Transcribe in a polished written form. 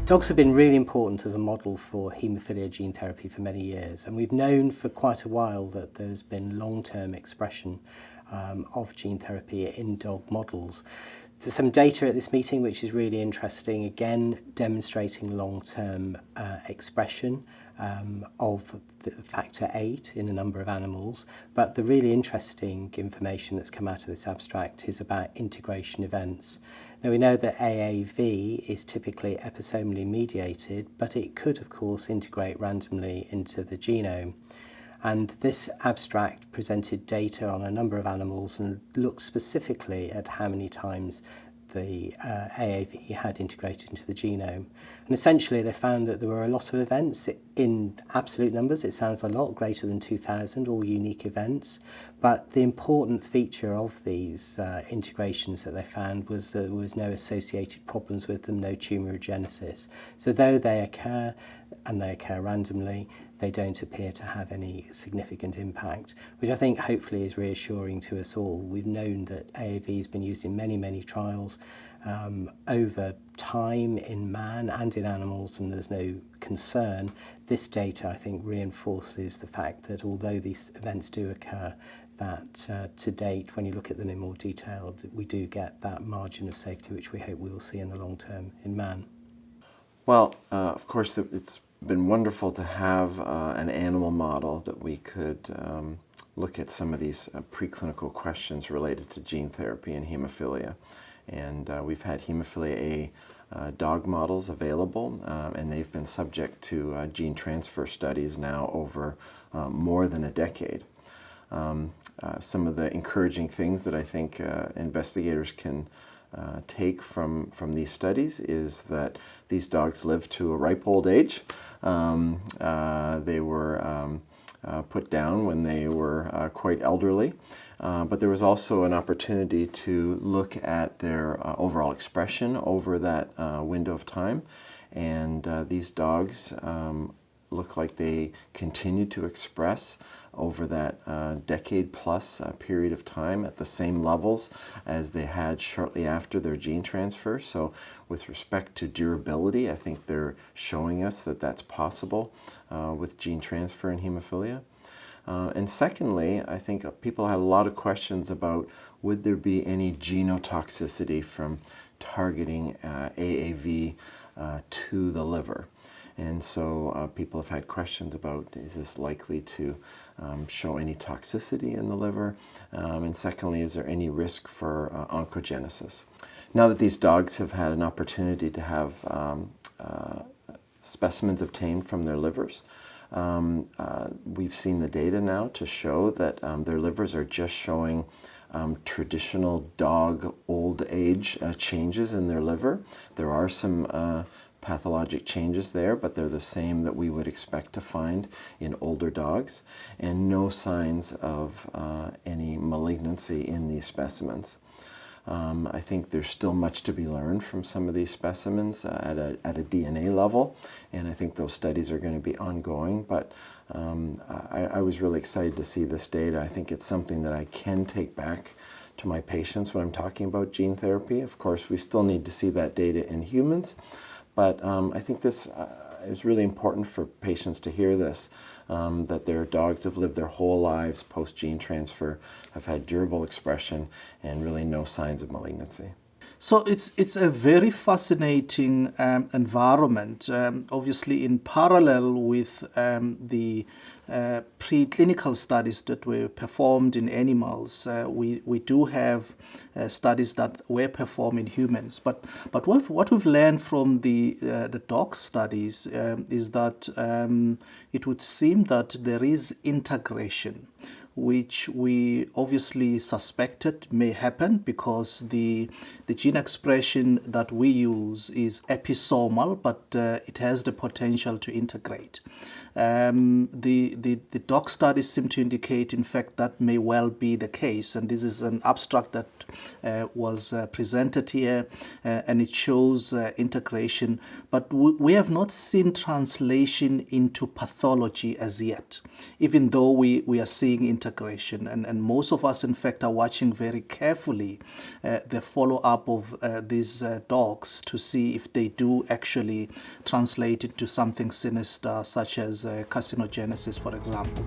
Dogs have been really important as a model for haemophilia gene therapy for many years, and we've known for quite a while that there's been long-term expression of gene therapy in dog models. There's some data at this meeting which is really interesting, again demonstrating long-term expression of the factor VIII in a number of animals, but the really interesting information that's come out of this abstract is about integration events. Now we know that AAV is typically episomally mediated, but it could of course integrate randomly into the genome. And this abstract presented data on a number of animals and looked specifically at how many times the AAV had integrated into the genome. And essentially they found that there were a lot of events in absolute numbers. It sounds a lot, greater than 2,000, all unique events. But the important feature of these integrations that they found was that there was no associated problems with them, no tumorigenesis. So though they occur, and they occur randomly, they don't appear to have any significant impact, which I think hopefully is reassuring to us all. We've known that AAV has been used in many, many trials over time in man and in animals, and there's no concern. This data, I think, reinforces the fact that although these events do occur, that to date, when you look at them in more detail, we do get that margin of safety which we hope we will see in the long term in man. Well, of course, it's been wonderful to have an animal model that we could look at some of these preclinical questions related to gene therapy and hemophilia. And we've had hemophilia A dog models available, and they've been subject to gene transfer studies now over more than a decade. Some of the encouraging things that I think investigators can take from these studies is that these dogs live to a ripe old age. They were put down when they were quite elderly, but there was also an opportunity to look at their overall expression over that window of time, and these dogs look like they continue to express over that decade-plus period of time at the same levels as they had shortly after their gene transfer. So with respect to durability, I think they're showing us that that's possible with gene transfer in hemophilia. And secondly, I think people had a lot of questions about would there be any genotoxicity from targeting AAV to the liver. And so people have had questions about, is this likely to show any toxicity in the liver? And secondly, is there any risk for oncogenesis? Now that these dogs have had an opportunity to have specimens obtained from their livers, we've seen the data now to show that their livers are just showing traditional dog old age changes in their liver. There are some pathologic changes there, but they're the same that we would expect to find in older dogs, and no signs of any malignancy in these specimens. I think there's still much to be learned from some of these specimens at a DNA level, and I think those studies are going to be ongoing, but I was really excited to see this data. I think it's something that I can take back to my patients when I'm talking about gene therapy. Of course, we still need to see that data in humans, but I think this is really important for patients to hear this, that their dogs have lived their whole lives post-gene transfer, have had durable expression, and really no signs of malignancy. So it's a very fascinating environment, obviously in parallel with the preclinical studies that were performed in animals. We do have studies that were performed in humans, but what we've learned from the dog studies is that it would seem that there is integration which we obviously suspected may happen because the gene expression that we use is episomal, but it has the potential to integrate. The dog studies seem to indicate, in fact, that may well be the case. And this is an abstract that was presented here, and it shows integration. But we have not seen translation into pathology as yet, even though we are seeing integration. And most of us, in fact, are watching very carefully the follow-up of these dogs to see if they do actually translate into something sinister, such as carcinogenesis, for example.